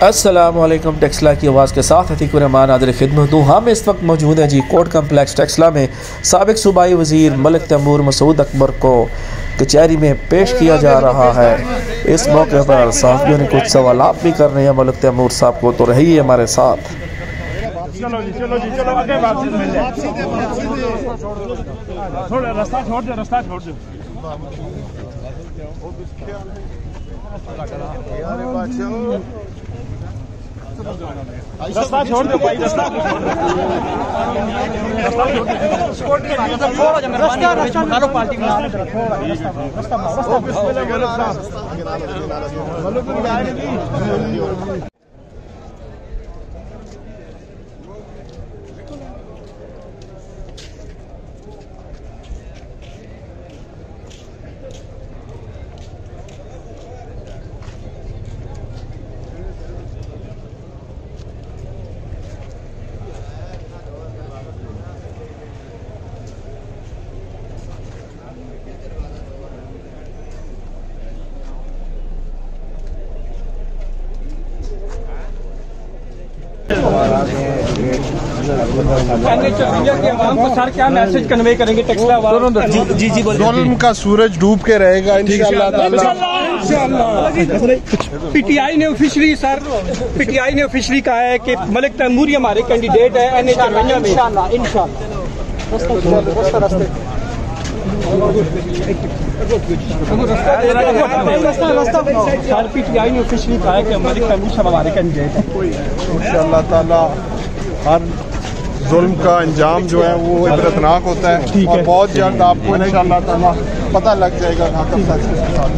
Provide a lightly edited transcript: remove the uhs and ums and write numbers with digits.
अस्सलामुअलैकुम। टेक्सला की आवाज़ के साथ अतीकुर रहमान हाज़िर खिदमत हूँ। हम इस वक्त मौजूद हैं जी कोर्ट कम्प्लेक्स टेक्सला में। साबिक सूबाई वज़ीर मलिक तैमूर मसूद अकबर को कचहरी में पेश किया जा रहा है। इस मौके पर सहाफ़ियों ने कुछ सवालात भी कर रहे हैं मलिक तैमूर साहब को, तो रहिए हमारे साथ। चलो जी चलो जी चलो आगे वापसी मिल जाए। थोड़ा रास्ता छोड़ दो, रास्ता छोड़ दो। रास्ता छोड़ दो भाई, रास्ता छोड़ दो। सर क्या मैसेज कन्वे करेंगे टेक्सला वालों? जी जी जुल्म का सूरज डूब के रहेगा इंशाअल्लाह। पीटीआई ने ऑफिशियली कहा है कि मलिक तैमूर हमारे कैंडिडेट है NH में। पीटीआई ने ऑफिशियली कहा है कि मलिक तैमूर साहब हमारे कैंडिडेट है। इंशाअल्लाह ताला हर जुल्म का अंजाम जो है वो इबरतनाक होता है और बहुत जल्द आपको इंशाअल्लाह ताला पता लग जाएगा कहाँ कब सच के साथ।